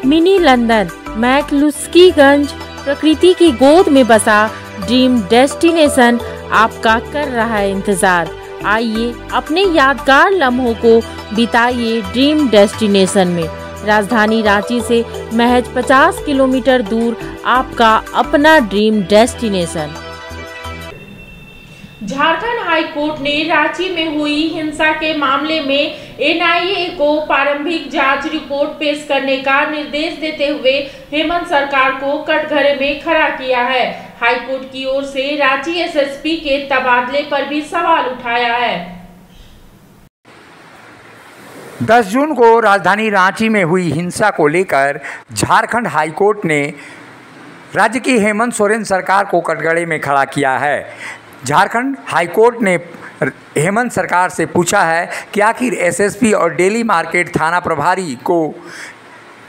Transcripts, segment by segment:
Mini London McCluskieganj प्रकृति की गोद में बसा ड्रीम डेस्टिनेशन आपका कर रहा है इंतजार। आइए अपने यादगार लम्हों को बिताइए ड्रीम डेस्टिनेशन में। राजधानी रांची से महज 50 किलोमीटर दूर आपका अपना dream destination. Jharkhand high court ने रांची में हुई हिंसा के मामले में एनआईए को प्रारंभिक जांच रिपोर्ट पेश करने का निर्देश देते हुए हेमंत सरकार को कटघरे में खड़ा किया है। हाई कोर्ट की ओर से रांची एसएसपी के तबादले पर भी सवाल उठाया है। 10 जून को राजधानी रांची में हुई हिंसा को लेकर झारखंड हाई कोर्ट ने राज्य की हेमंत सोरेन सरकार को कटघरे में खड़ा किया है। झारखंड हाई कोर्ट ने हेमंत सरकार से पूछा है कि आखिर एसएसपी और डेली मार्केट थाना प्रभारी को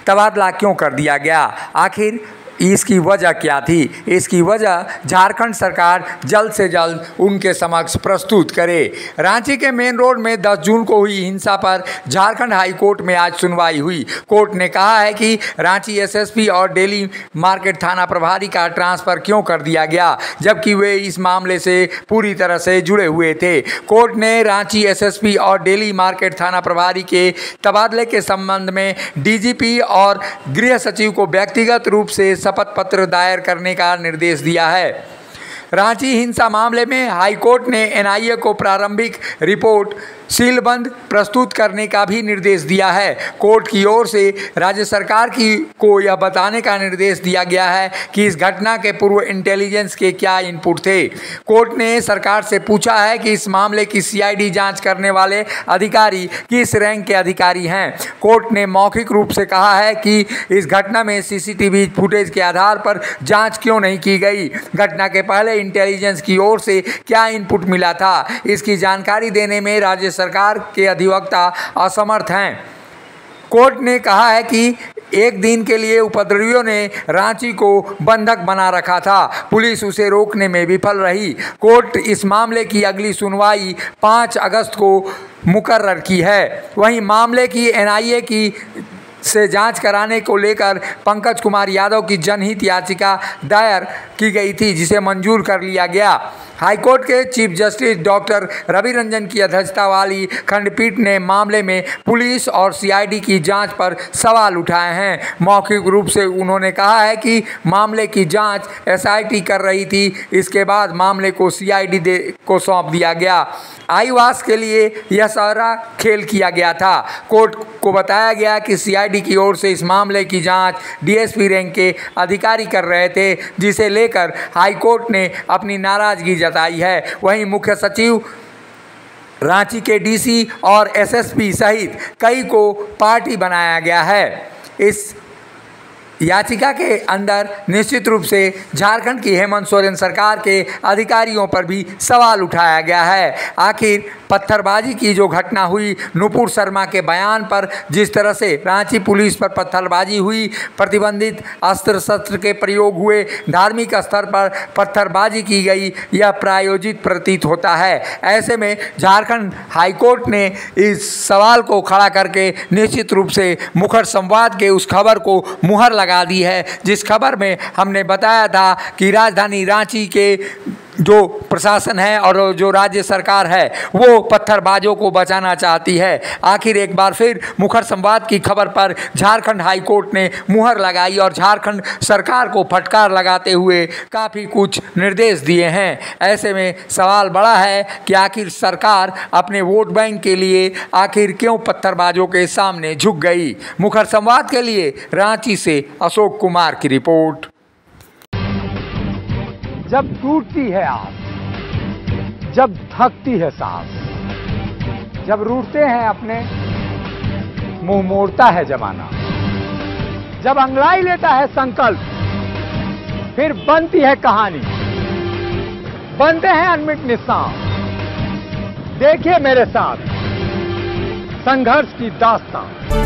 तबादला क्यों कर दिया गया, आखिर इसकी वजह क्या थी। इसकी वजह झारखंड सरकार जल्द से जल्द उनके समक्ष प्रस्तुत करे। रांची के मेन रोड में 10 जून को हुई हिंसा पर झारखंड हाई कोर्ट में आज सुनवाई हुई। कोर्ट ने कहा है कि रांची एसएसपी और डेली मार्केट थाना प्रभारी का ट्रांसफ़र क्यों कर दिया गया, जबकि वे इस मामले से पूरी तरह से जुड़े हुए थे। कोर्ट ने रांची एसएसपी और डेली मार्केट थाना प्रभारी के तबादले के संबंध में डीजीपी और गृह सचिव को व्यक्तिगत रूप से शपथ पत्र दायर करने का निर्देश दिया है। रांची हिंसा मामले में हाई कोर्ट ने एनआईए को प्रारंभिक रिपोर्ट सीलबंद प्रस्तुत करने का भी निर्देश दिया है। कोर्ट की ओर से राज्य सरकार को यह बताने का निर्देश दिया गया है कि इस घटना के पूर्व इंटेलिजेंस के क्या इनपुट थे। कोर्ट ने सरकार से पूछा है कि इस मामले की सीआईडी जांच करने वाले अधिकारी किस रैंक के अधिकारी हैं। कोर्ट ने मौखिक रूप से कहा है कि इस घटना में सीसीटीवी फुटेज के आधार पर जाँच क्यों नहीं की गई, घटना के पहले इंटेलिजेंस की ओर से क्या इनपुट मिला था, इसकी जानकारी देने में राज्य सरकार के अधिवक्ता असमर्थ हैं। कोर्ट ने कहा है कि एक दिन के लिए उपद्रवियों ने रांची को बंधक बना रखा था, पुलिस उसे रोकने में विफल रही। कोर्ट इस मामले की अगली सुनवाई 5 अगस्त को मुकर्रर की है। वहीं मामले की एनआईए की से जांच कराने को लेकर पंकज कुमार यादव की जनहित याचिका दायर की गई थी, जिसे मंजूर कर लिया गया। हाईकोर्ट के chief justice doctor Ravi Ranjan की अध्यक्षता वाली खंडपीठ ने मामले में पुलिस और सीआईडी की जांच पर सवाल उठाए हैं। मौखिक रूप से उन्होंने कहा है कि मामले की जांच एसआईटी कर रही थी, इसके बाद मामले को सीआईडी को सौंप दिया गया। आईवास के लिए यह सारा खेल किया गया था। कोर्ट को बताया गया कि सीआईडी की ओर से इस मामले की जांच डीएसपी रैंक के अधिकारी कर रहे थे, जिसे लेकर हाईकोर्ट ने अपनी नाराजगी जताई है। वहीं मुख्य सचिव, रांची के डीसी और एसएसपी सहित कई को पार्टी बनाया गया है। इस याचिका के अंदर निश्चित रूप से झारखंड की हेमंत सोरेन सरकार के अधिकारियों पर भी सवाल उठाया गया है। आखिर पत्थरबाजी की जो घटना हुई, नुपुर शर्मा के बयान पर जिस तरह से रांची पुलिस पर पत्थरबाजी हुई, प्रतिबंधित अस्त्र शस्त्र के प्रयोग हुए, धार्मिक स्तर पर पत्थरबाजी की गई, यह प्रायोजित प्रतीत होता है। ऐसे में झारखंड हाईकोर्ट ने इस सवाल को खड़ा करके निश्चित रूप से मुखर संवाद के उस खबर को मुहर लगा दी है, जिस खबर में हमने बताया था कि राजधानी रांची के जो प्रशासन है और जो राज्य सरकार है वो पत्थरबाजों को बचाना चाहती है। आखिर एक बार फिर मुखर संवाद की खबर पर झारखंड हाई कोर्ट ने मुहर लगाई और झारखंड सरकार को फटकार लगाते हुए काफ़ी कुछ निर्देश दिए हैं। ऐसे में सवाल बड़ा है कि आखिर सरकार अपने वोट बैंक के लिए आखिर क्यों पत्थरबाजों के सामने झुक गई। मुखर संवाद के लिए रांची से अशोक कुमार की रिपोर्ट। जब टूटती है आस, जब थकती है सांस, जब रूठते हैं अपने, मुंह मोड़ता है जमाना, जब अंगड़ाई लेता है संकल्प, फिर बनती है कहानी, बनते हैं अनमिट निशान। देखिए मेरे साथ संघर्ष की दास्तान।